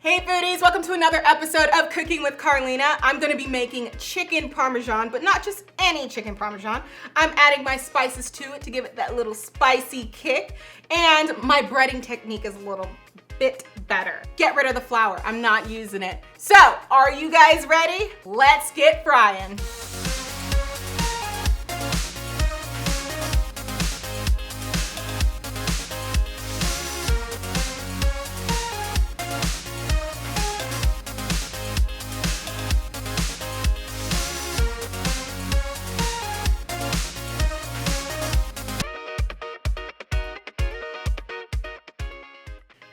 Hey foodies, welcome to another episode of Cooking with Carlina. I'm gonna be making chicken Parmesan, but not just any chicken Parmesan. I'm adding my spices to it to give it that little spicy kick, and my breading technique is a little bit better. Get rid of the flour, I'm not using it. So, are you guys ready? Let's get frying.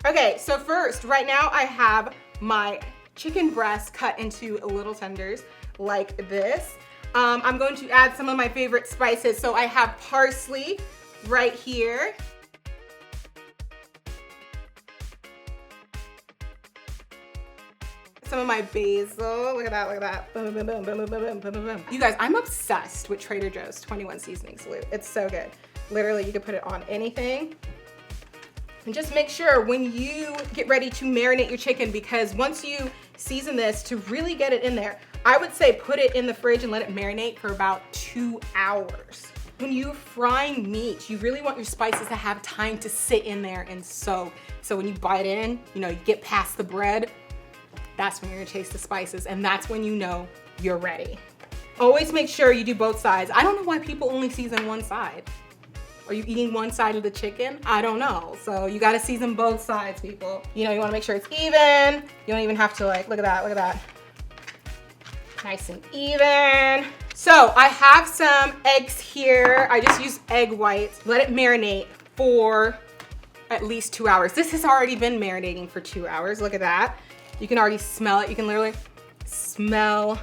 Okay, so first, right now I have my chicken breast cut into little tenders like this. I'm going to add some of my favorite spices. So I have parsley right here. Some of my basil, look at that, look at that. Boom, boom, boom, boom, boom, boom, boom, boom, boom. You guys, I'm obsessed with Trader Joe's 21 seasoning salute. It's so good. Literally, you can put it on anything. And just make sure when you get ready to marinate your chicken, because once you season this, to really get it in there, I would say put it in the fridge and let it marinate for about 2 hours. When you're frying meat, you really want your spices to have time to sit in there and soak. So when you bite in, you get past the bread, that's when you're gonna taste the spices, and that's when you know you're ready. Always make sure you do both sides. I don't know why people only season one side. Are you eating one side of the chicken? I don't know. So you gotta season both sides, people. You wanna make sure it's even. You don't even have to look at that, look at that. Nice and even. So I have some eggs here. I just use egg whites. Let it marinate for at least 2 hours. This has already been marinating for 2 hours, look at that. You can already smell it. You can literally smell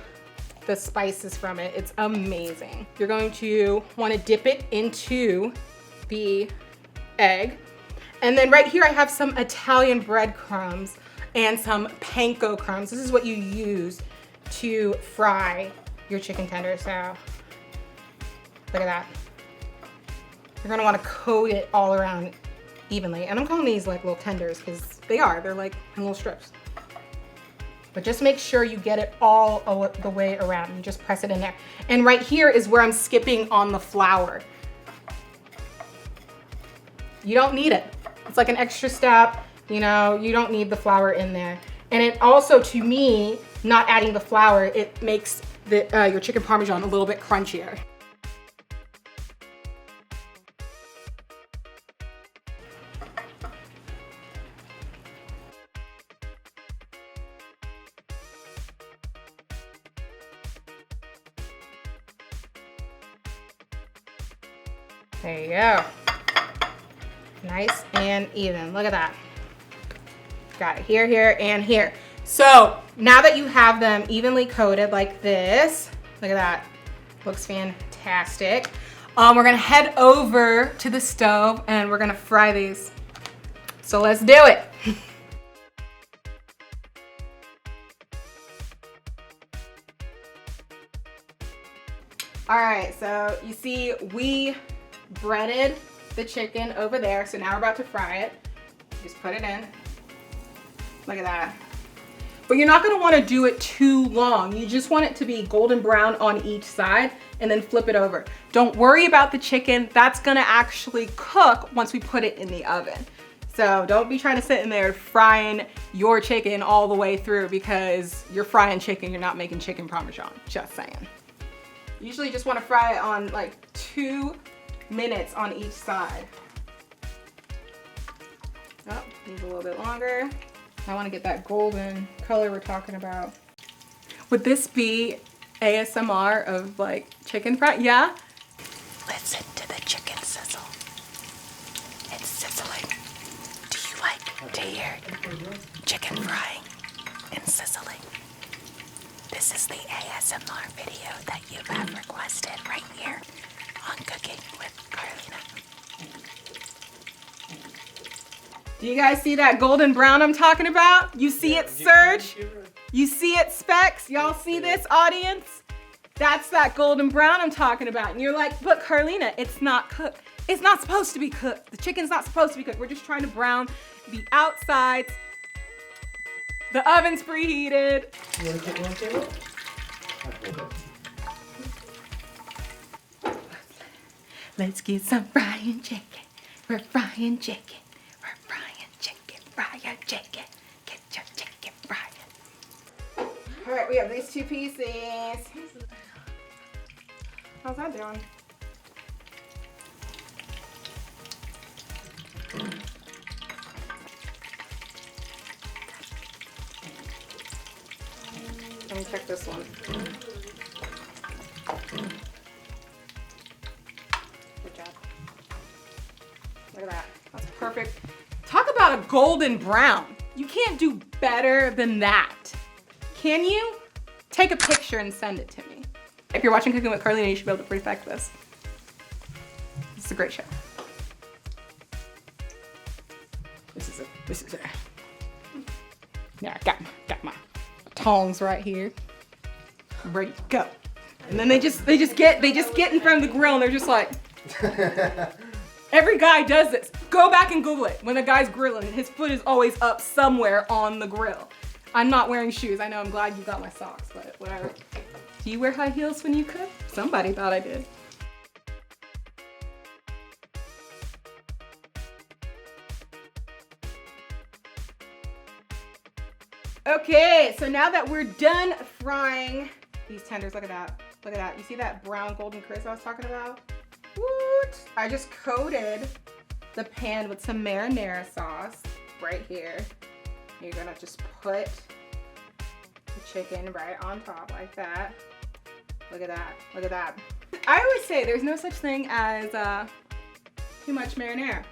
the spices from it. It's amazing. You're going to wanna dip it into the egg. And then right here I have some Italian breadcrumbs and some panko crumbs. This is what you use to fry your chicken tenders. So look at that. You're gonna wanna coat it all around evenly. And I'm calling these like little tenders because they're like in little strips. But just make sure you get it all the way around. You just press it in there. And right here is where I'm skipping on the flour. You don't need it. It's like an extra step, you don't need the flour in there. And it also, to me, not adding the flour, it makes your chicken Parmesan a little bit crunchier. There you go. Nice and even. Look at that. Got it here, here, and here. So now that you have them evenly coated like this, look at that. Looks fantastic. We're gonna head over to the stove and we're gonna fry these. So let's do it. All right, so you see we breaded the chicken over there. So now we're about to fry it. Just put it in. Look at that. But you're not gonna wanna do it too long. You just want it to be golden brown on each side and then flip it over. Don't worry about the chicken. That's gonna actually cook once we put it in the oven. So don't be trying to sit in there frying your chicken all the way through because you're frying chicken, you're not making chicken Parmesan, just saying. Usually just wanna fry it on like 2 minutes on each side. Oh, needs a little bit longer. I want to get that golden color we're talking about. Would this be ASMR of like chicken fry? Yeah? Listen to the chicken sizzle. It's sizzling. Do you like to hear chicken frying and sizzling? This is the ASMR video that you have requested right here on Cooking with Carlina. Do you guys see that golden brown I'm talking about? You see it, Serge? You see it, Specs? Y'all see this, audience? That's that golden brown I'm talking about. And you're like, but Carlina, it's not cooked. It's not supposed to be cooked. The chicken's not supposed to be cooked. We're just trying to brown the outsides, The oven's preheated. You want to take it? Let's get some frying chicken. We're frying chicken. We're frying chicken. Frying chicken. Get your chicken frying. All right, we have these 2 pieces. How's that doing? Let me check this one. Good job. Look at that. That's perfect. Talk about a golden brown. You can't do better than that. Can you? Take a picture and send it to me. If you're watching Cooking with Carlina, you should be able to perfect this. It's a great show. This is it. Yeah, I got my tongs right here. I'm ready to go. And then they just get in front of the grill and they're just like, every guy does this. Go back and Google it. When a guy's grilling, his foot is always up somewhere on the grill. I'm not wearing shoes. I know, I'm glad you got my socks, but whatever. Do you wear high heels when you cook? Somebody thought I did. Okay, so now that we're done frying these tenders, look at that. Look at that. You see that brown golden crisp I was talking about? Woot! I just coated the pan with some marinara sauce right here. You're gonna just put the chicken right on top like that. Look at that. Look at that. I always say there's no such thing as too much marinara.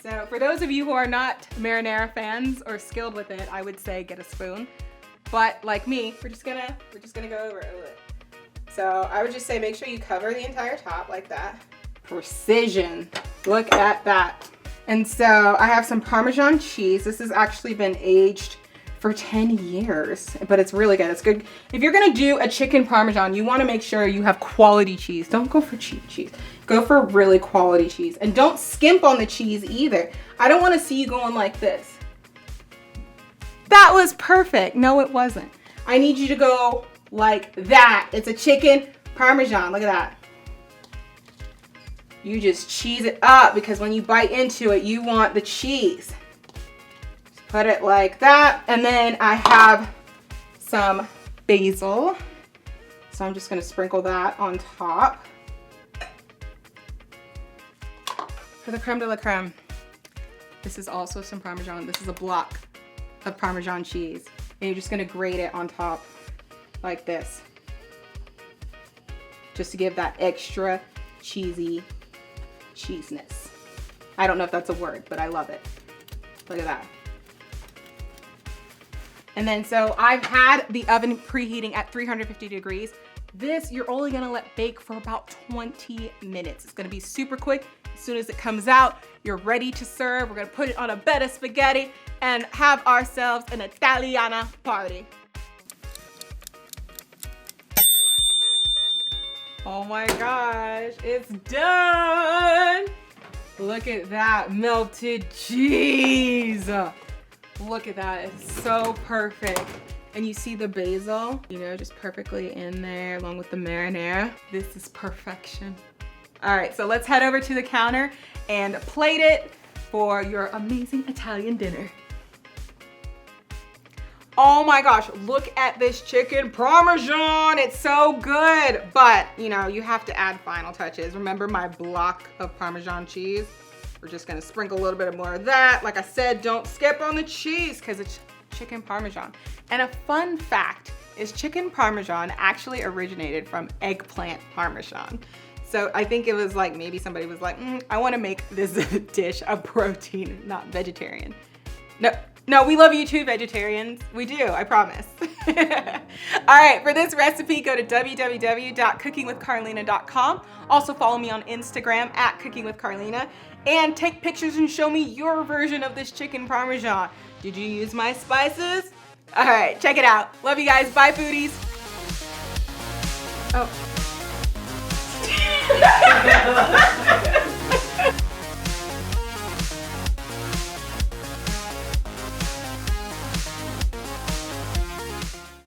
So for those of you who are not marinara fans or skilled with it, I would say get a spoon. But like me, we're just gonna go over it a little bit. So I would just say make sure you cover the entire top like that. Precision. Look at that. And so I have some Parmesan cheese. This has actually been aged for 10 years, but it's really good. It's good. If you're gonna do a chicken Parmesan, you wanna make sure you have quality cheese. Don't go for cheap cheese. Go for really quality cheese. And don't skimp on the cheese either. I don't wanna see you going like this. That was perfect. No, it wasn't. I need you to go like that. It's a chicken Parmesan. Look at that. You just cheese it up because when you bite into it, you want the cheese. Just put it like that. And then I have some basil. So I'm just gonna sprinkle that on top. For the creme de la creme, this is also some Parmesan. This is a block of Parmesan cheese. And you're just gonna grate it on top like this. Just to give that extra cheesy cheesiness. I don't know if that's a word, but I love it. Look at that. And then so I've had the oven preheating at 350 degrees. This you're only gonna let bake for about 20 minutes. It's gonna be super quick. As soon as it comes out, you're ready to serve. We're gonna put it on a bed of spaghetti and have ourselves an Italiana party. Oh my gosh, it's done! Look at that melted cheese. Look at that, it's so perfect. And you see the basil, you know, just perfectly in there along with the marinara. This is perfection. All right, so let's head over to the counter and plate it for your amazing Italian dinner. Oh my gosh, look at this chicken Parmesan. It's so good. But, you know, you have to add final touches. Remember my block of Parmesan cheese? We're just gonna sprinkle a little bit more of that. Like I said, don't skip on the cheese because it's chicken Parmesan. And a fun fact is chicken Parmesan actually originated from eggplant Parmesan. So I think it was like, maybe somebody was like, I wanna make this dish a protein, not vegetarian. No, we love you too, vegetarians. We do, I promise. All right, for this recipe, go to www.cookingwithcarlina.com. Also follow me on Instagram at cookingwithcarlina and take pictures and show me your version of this chicken Parmesan. Did you use my spices? All right, check it out. Love you guys, bye foodies. Oh.